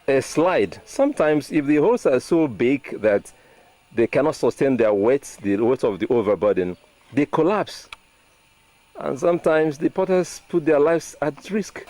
A slide. Sometimes if the holes are so big that they cannot sustain their weight, the weight of the overburden, they collapse. And sometimes the potters put their lives at risk.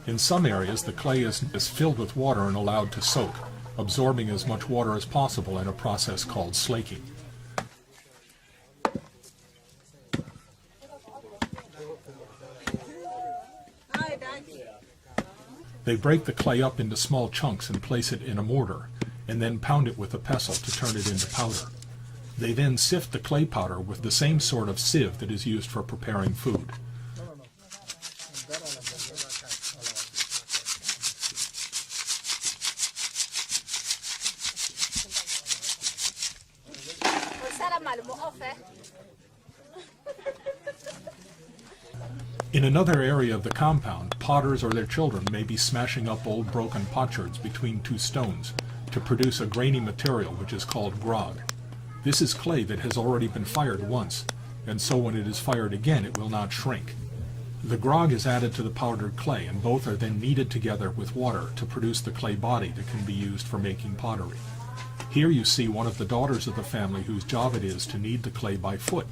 In some areas, the clay is filled with water and allowed to soak, absorbing as much water as possible in a process called slaking. They break the clay up into small chunks and place it in a mortar, and then pound it with a pestle to turn it into powder. They then sift the clay powder with the same sort of sieve that is used for preparing food. In another area of the compound, potters or their children may be smashing up old broken potsherds between two stones to produce a grainy material which is called grog. This is clay that has already been fired once, and so when it is fired again it will not shrink. The grog is added to the powdered clay, and both are then kneaded together with water to produce the clay body that can be used for making pottery. Here you see one of the daughters of the family whose job it is to knead the clay by foot.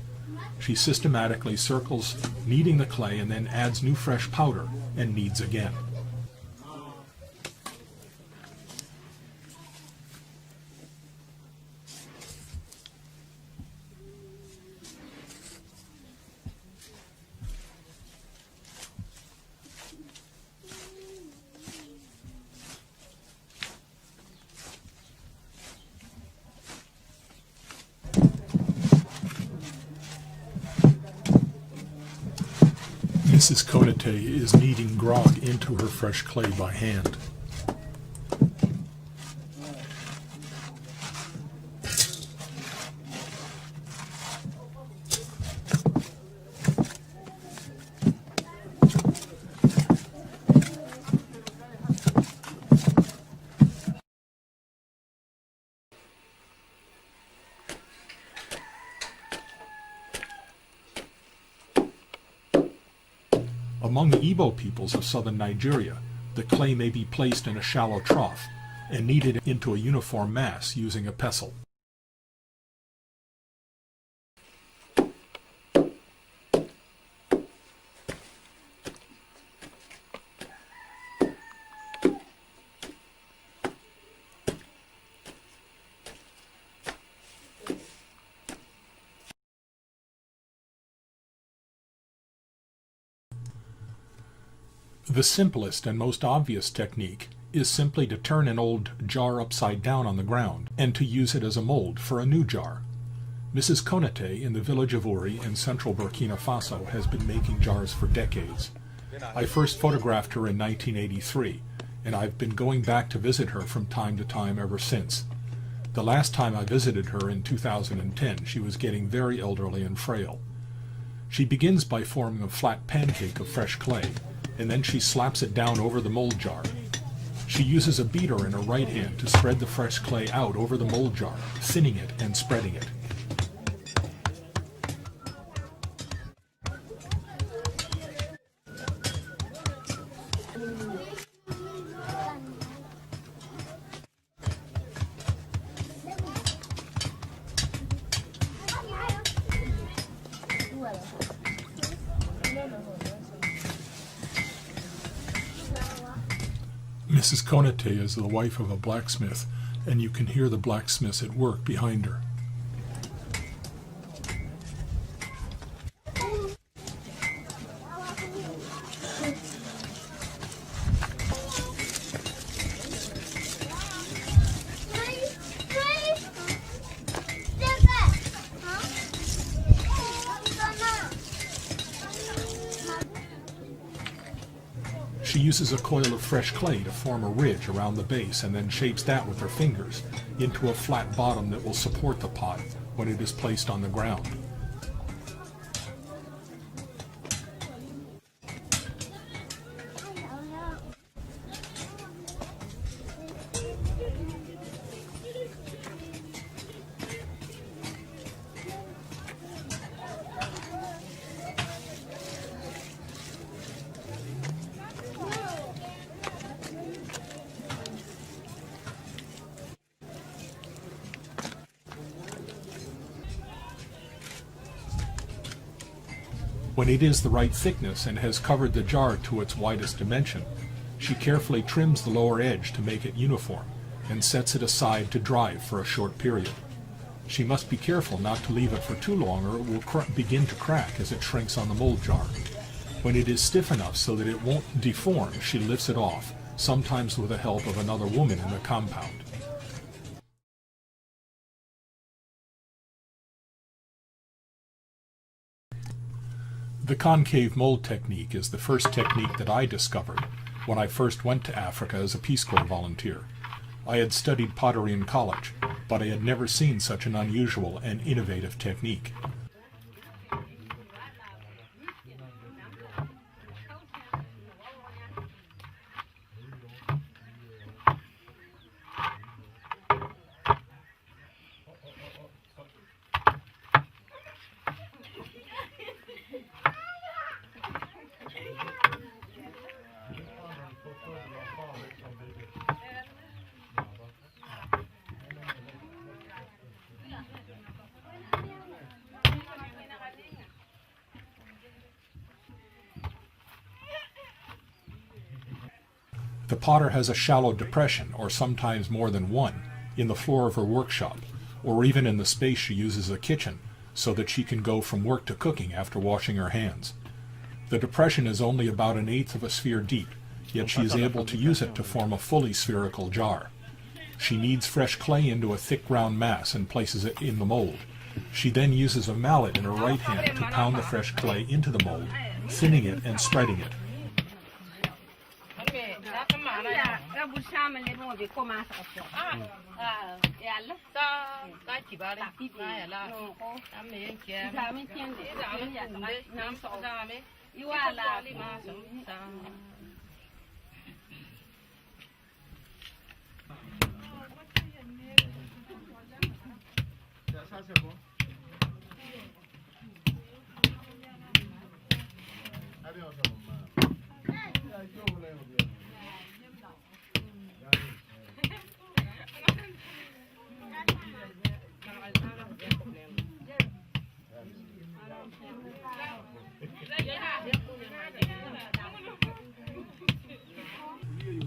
She systematically circles, kneading the clay, and then adds new fresh powder and kneads again. Mrs. Konate is kneading grog into her fresh clay by hand. Among the Igbo peoples of southern Nigeria, the clay may be placed in a shallow trough and kneaded into a uniform mass using a pestle. The simplest and most obvious technique is simply to turn an old jar upside down on the ground and to use it as a mold for a new jar. Mrs. Konate in the village of Uri in central Burkina Faso has been making jars for decades. I first photographed her in 1983, and I've been going back to visit her from time to time ever since. The last time I visited her in 2010, she was getting very elderly and frail. She begins by forming a flat pancake of fresh clay, and then she slaps it down over the mold jar. She uses a beater in her right hand to spread the fresh clay out over the mold jar, thinning it and spreading it. Mrs. Konate is the wife of a blacksmith, and you can hear the blacksmiths at work behind her. She uses a coil of fresh clay to form a ridge around the base and then shapes that with her fingers into a flat bottom that will support the pot, when it is placed on the ground. When it is the right thickness and has covered the jar to its widest dimension, she carefully trims the lower edge to make it uniform and sets it aside to dry for a short period. She must be careful not to leave it for too long or it will begin to crack as it shrinks on the mold jar. When it is stiff enough so that it won't deform, she lifts it off, sometimes with the help of another woman in the compound. The concave mold technique is the first technique that I discovered when I first went to Africa as a Peace Corps volunteer. I had studied pottery in college, but I had never seen such an unusual and innovative technique. The potter has a shallow depression, or sometimes more than one, in the floor of her workshop, or even in the space she uses as a kitchen, so that she can go from work to cooking after washing her hands. The depression is only about 1/8 of a sphere deep, yet she is able to use it to form a fully spherical jar. She kneads fresh clay into a thick round mass and places it in the mold. She then uses a mallet in her right hand to pound the fresh clay into the mold, thinning it and spreading it.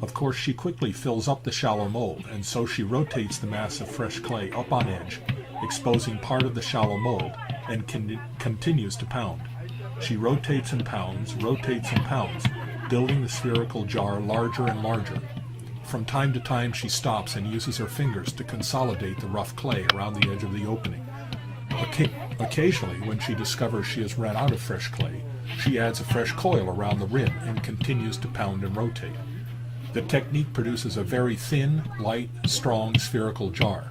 Of course, she quickly fills up the shallow mold, and so she rotates the mass of fresh clay up on edge, exposing part of the shallow mold, and continues to pound. She rotates and pounds, building the spherical jar larger and larger. From time to time, she stops and uses her fingers to consolidate the rough clay around the edge of the opening. Occasionally, when she discovers she has run out of fresh clay, she adds a fresh coil around the rim and continues to pound and rotate. The technique produces a very thin, light, strong spherical jar.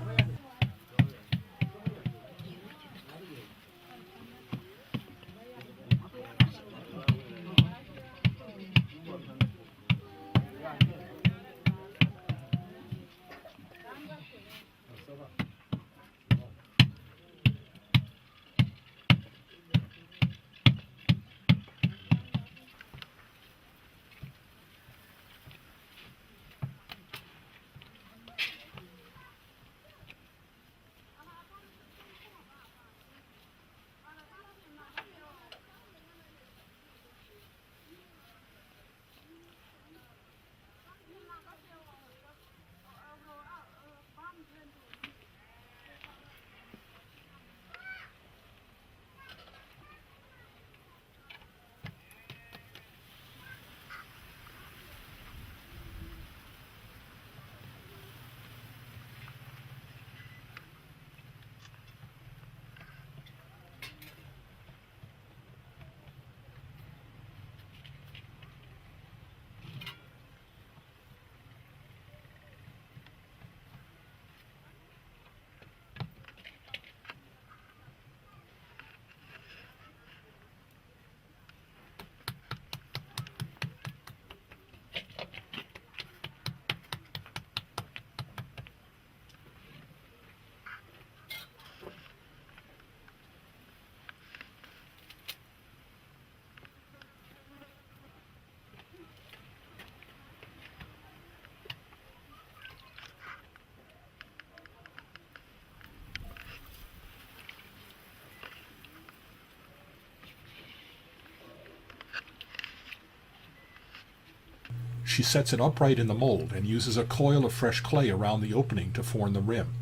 She sets it upright in the mold and uses a coil of fresh clay around the opening to form the rim.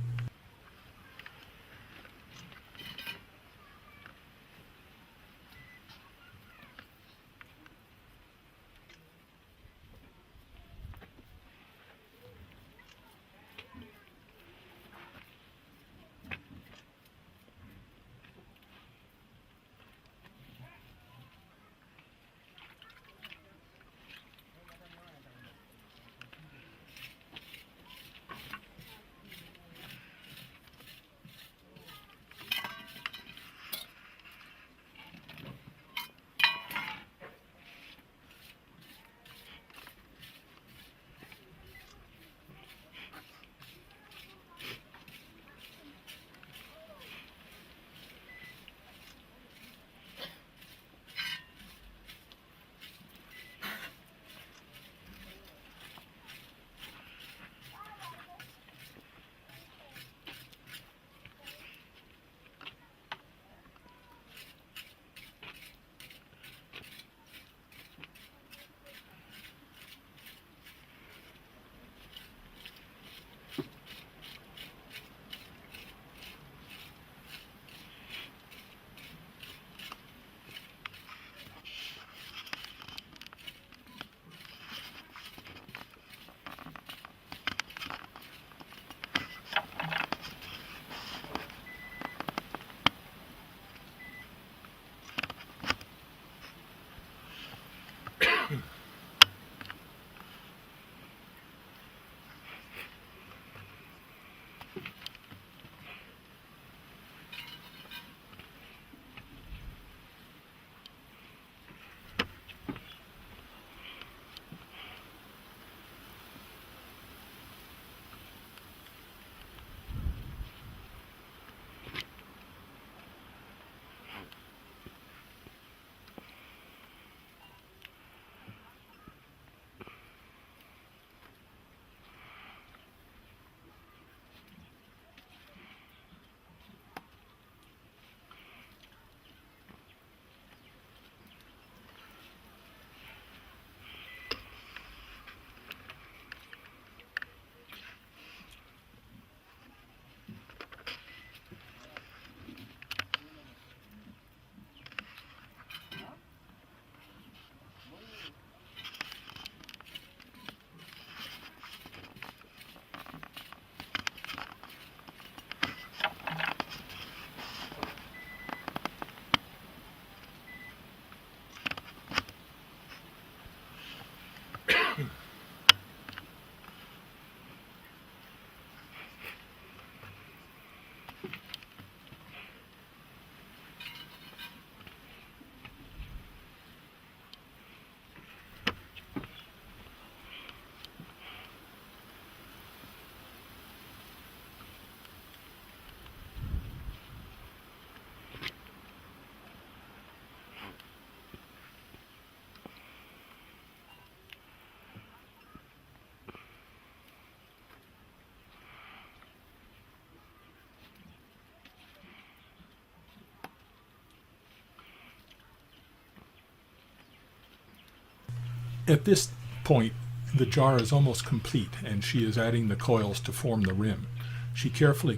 At this point, the jar is almost complete, and she is adding the coils to form the rim. She carefully